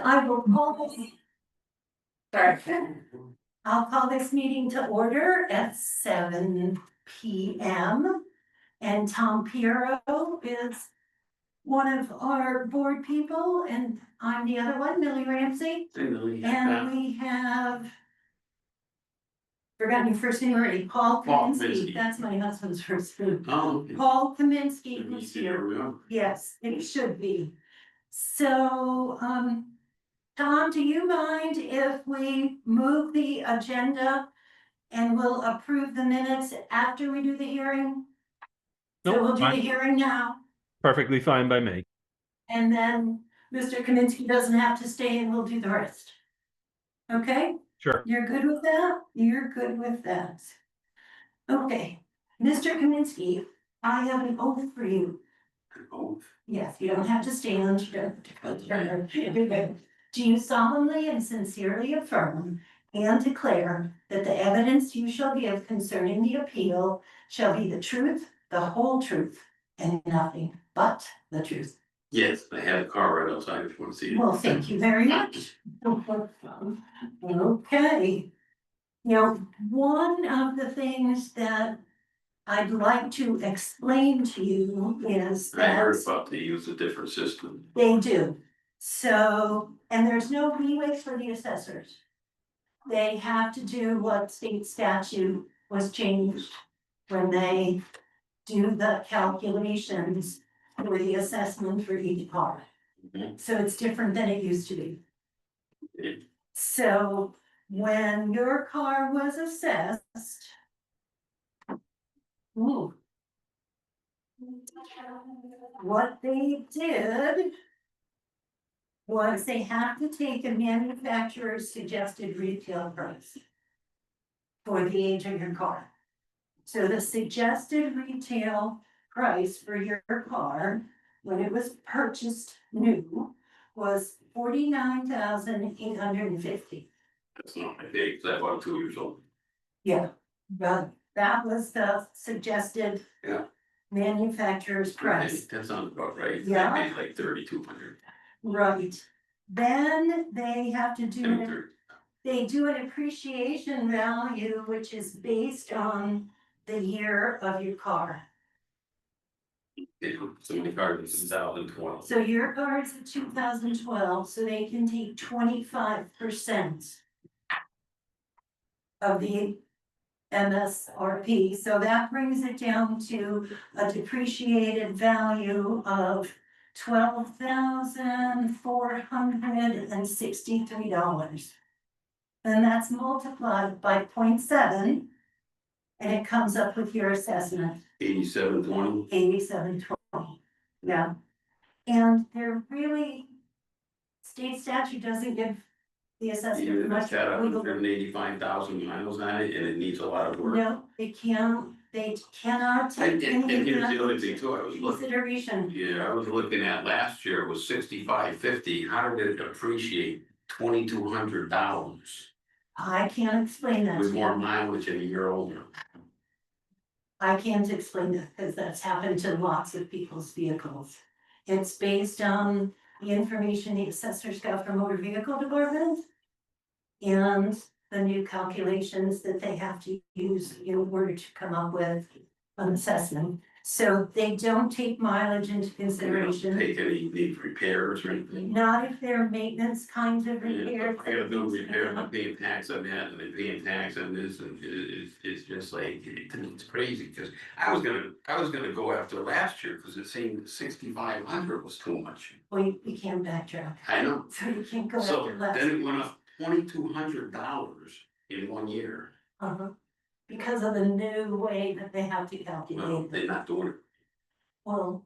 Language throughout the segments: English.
I will call this. I'll call this meeting to order at 7 p.m. And Tom Piero is one of our board people, and I'm the other one, Millie Ramsey. And we have forgotten your first name already, Paul Kaminsky. That's my husband's first name. Oh, okay. Paul Kaminsky, who's here. Yes, it should be. So, Tom, do you mind if we move the agenda and we'll approve the minutes after we do the hearing? So Nope, we'll do the fine. hearing now, Perfectly fine by me. and then Mr. Kaminsky doesn't have to stay and we'll do the rest. Okay? Sure. You're good with that? You're good with that. Okay, Mr. Kaminsky, I have an oath for you. Oh, Yes, you don't have to stand, you don't have to go there. Do you solemnly and sincerely affirm and declare that the evidence you shall give concerning the appeal shall be the truth, the whole truth, and nothing but the truth? yes, I had a car right outside if you want to see it. Well, thank you very much. Okay. Now, one of the things that I'd like to explain to you is I heard that about they use a different system. they do. So, and there's no leeway for the assessors. They have to do what state statute was changed when they do the calculations for the assessment for each car. Mhm. So it's different than it used to be. Okay. So when your car was assessed. Ooh. What they did was they have to take a manufacturer's suggested retail price for the age of your car. So the suggested retail price for your car, when it was purchased new, was $49,850. That's not my day, because I bought 2 years old. Yeah, but that was the suggested. Yeah. Manufacturer's price. Okay, that sounds about right. Yeah. I paid like 3,200. Right, then they have to do, they do an appreciation value, which is based on the year of your car. So many cars in 2012. So your car is a 2012, so they can take 25% of the MSRP, so that brings it down to a depreciated value of $12,463. And that's multiplied by 0.7, and it comes up with your assessment, 8720. 8720. Yeah. And they're really, state statute doesn't give the assessment Even if much. it's got wiggle 185,000 miles on it and it needs a lot of work. No, they cannot And take any of here's the that other thing too, I was looking, consideration. yeah, I was looking at last year was 6550. How did it appreciate $2,200 I can't explain that. with to more you. mileage and a year older? I can't explain that because that's happened to lots of people's vehicles. It's based on the information the assessors got from motor vehicle department. And the new calculations that they have to use in order to come up with an assessment. So they don't take mileage into They don't consideration. take any need repairs or anything. Not if they're maintenance kinds of repairs. I gotta do repair, I'm paying tax on that, and I'm paying tax on this, and it's just like, it's crazy, cause I was gonna go after last year, cause it seemed 6,500 was too much. Well, you can't backtrack, I know, so you can't go so after less. then it went up $2,200 in 1 year. Uh-huh. Because of the new way that they have to Well, calculate they're it. not doing it. Well,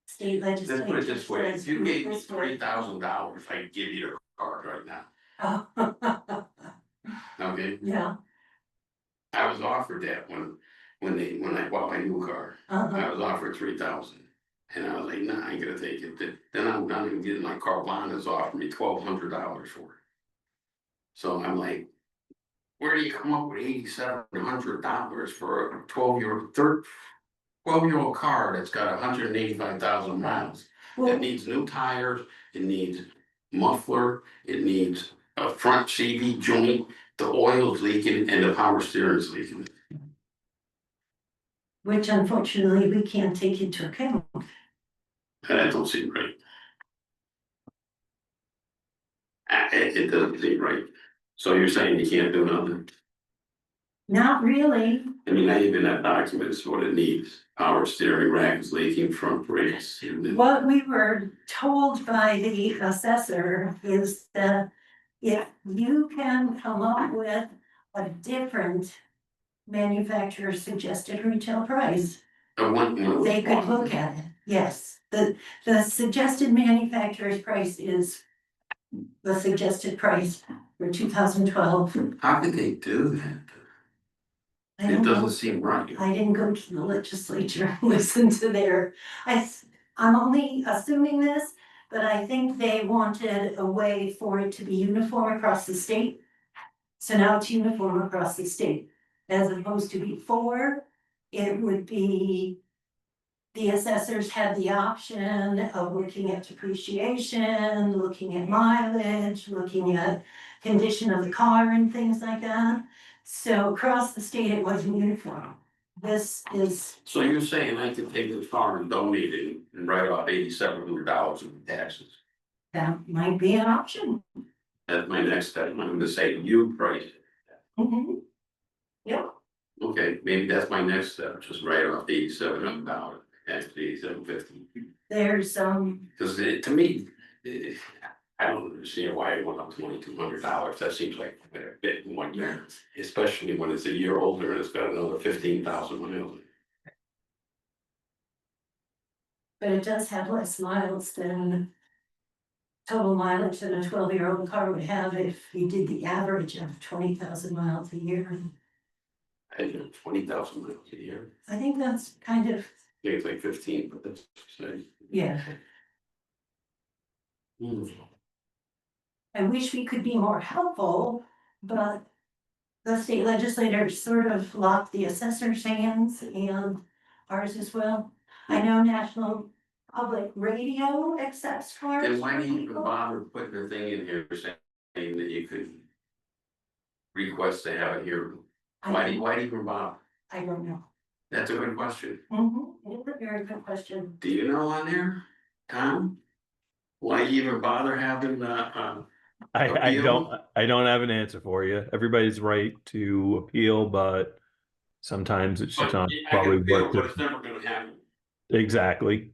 state Let's put it legislature this way, says. if you gave me this way. $3,000, I'd give you the card right now, Oh, okay? yeah, I was offered that when I bought my new car. uh-huh, I was offered 3,000, and I was like, nah, I ain't gonna take it. Then I'm not even getting my Carvana's offering me $1,200 for it. So I'm like, where do you come up with $8,700 for a 12-year-old car that's got 185,000 miles? It well, needs new tires, it needs muffler, it needs a front CV joint, the oil's leaking and the power steering's leaking. which unfortunately we can't take into account. That don't seem right. It doesn't seem right. So you're saying you can't do nothing? Not really. I mean, I even have documents what it needs, power steering rack is leaking, front brakes. And then- What we were told by the assessor is that if you can come up with a different manufacturer suggested retail price, they could look at it. Yes, the suggested manufacturer's price is the suggested price for 2012. How could they do that? I It don't know. doesn't seem right. I didn't go to the legislature and listen to their, I'm only assuming this, but I think they wanted a way for it to be uniform across the state. So now it's uniform across the state, as opposed to before, it would be. The assessors had the option of looking at depreciation, looking at mileage, looking at condition of the car and things like that. So across the state, it wasn't uniform. This is, So you're saying I could take this car and donate it and write off $8,700 in taxes? that might be an option. That's my next step. I'm gonna say you price it. Mhm. Yep, Okay, maybe that's my next step, just write off $8,700, actually $8,750. there's, Cause to me, I don't understand why it went up $2,200, that seems like a bit in 1 year. Especially when it's a year older and it's got another 15,000 miles. but it does have less miles than total mileage than a 12-year-old car would have if you did the average of 20,000 miles a year. I think it's 20,000 miles a year, I think that's kind of, I think it's like 15, but that's. yeah, Hmm. I wish we could be more helpful, but the state legislators sort of locked the assessor's hands and ours as well. I know National Public Radio accepts cars. Then why for do you even people. bother putting a thing in here saying that you could request to have it here? Why do you even bother? I don't know. That's a good question. It's a very good question. Do you know on there, Tom? Why you even bother having I appeal? I don't have an answer for you. Everybody's right to appeal, but sometimes it's But not I probably can appeal, worth but it. it's never gonna happen. Exactly.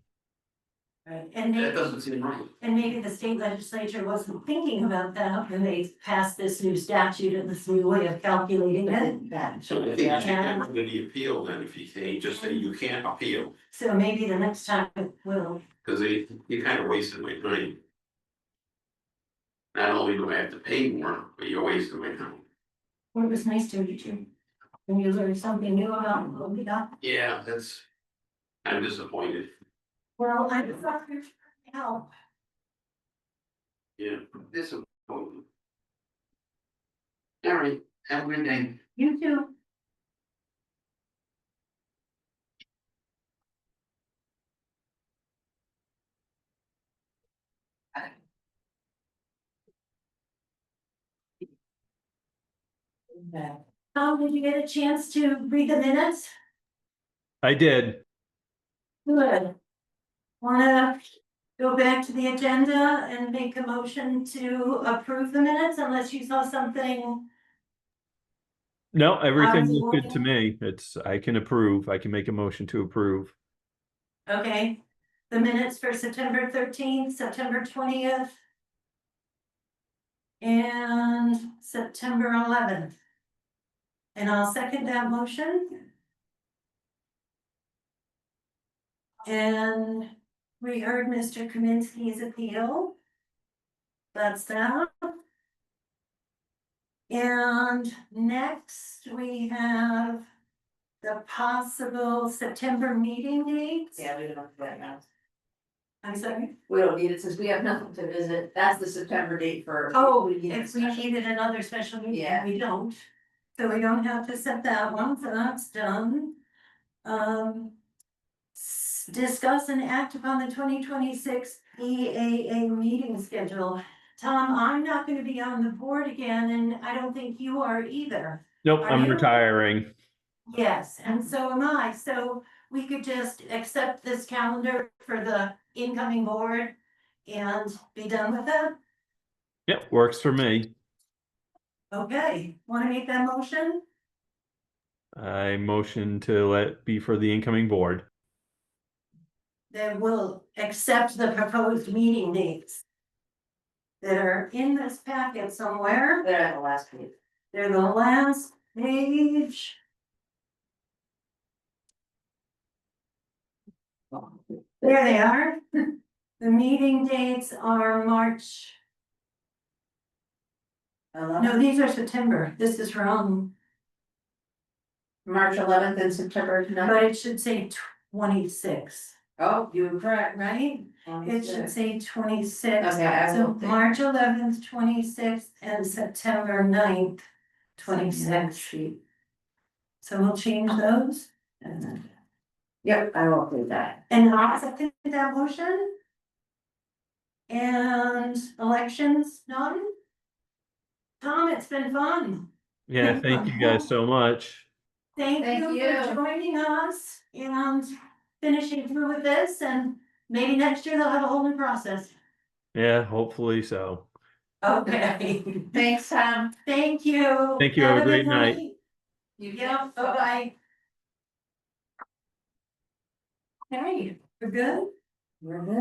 Right, and That maybe, doesn't seem right. and maybe the state legislature wasn't thinking about that when they passed this new statute and this new way of calculating it. So I think you should have the appeal then, if you can't, just say you can't appeal, So maybe the next time it will. cause you kind of wasted my time. Not only do I have to pay more, but you're wasting my time. Well, it was nice to meet you. And you learned something new about what we got. Yeah, I'm disappointed. Well, I'm sorry to help. Yeah, disappointed. All right, have a good day. You too. Tom, did you get a chance to read the minutes? I did. Good. Wanna go back to the agenda and make a motion to approve the minutes unless you saw something? No, everything looked good to me. I can approve. I can make a motion to approve. Okay, the minutes for September 13th, September 20th. And September 11th. And I'll second that motion. And we heard Mr. Kaminsky's appeal. That's that. And next we have the possible September meeting dates. Yeah, we don't have that now. I'm sorry. We don't need it since we have nothing to visit. That's the September date for. Oh, we need a if we special- needed another special meeting, Yeah. we don't. So we don't have to set that one, so that's done. Discuss and act upon the 2026 BAA meeting schedule. Tom, I'm not gonna be on the board again, and I don't think you are either. Nope, Are I'm you? retiring. Yes, and so am I, so we could just accept this calendar for the incoming board and be done with it? Yep, works for me. Okay, wanna make that motion? I motion to let be for the incoming board. That will accept the proposed meeting dates that are in this packet somewhere. They're at the last page. They're the last page. There they are. The meeting dates are March, no, these are September. This is wrong, March 11th and September 9th. but it should say 26, Oh, you were correct. right? It should say 26. Okay, I So will think. March 11th, 26th, and September 9th, 26. So we'll change those. Yep, I will do that. And I'll second that motion. And elections done. Tom, it's been fun. Yeah, thank you guys so much. Thank Thank you you. for joining us and finishing through with this, and maybe next year they'll have a whole new process. Yeah, hopefully so. Okay. Thanks, Tom. Thank you. Thank you. Have a good great night. Yeah, bye-bye. Okay, we're good? We're good.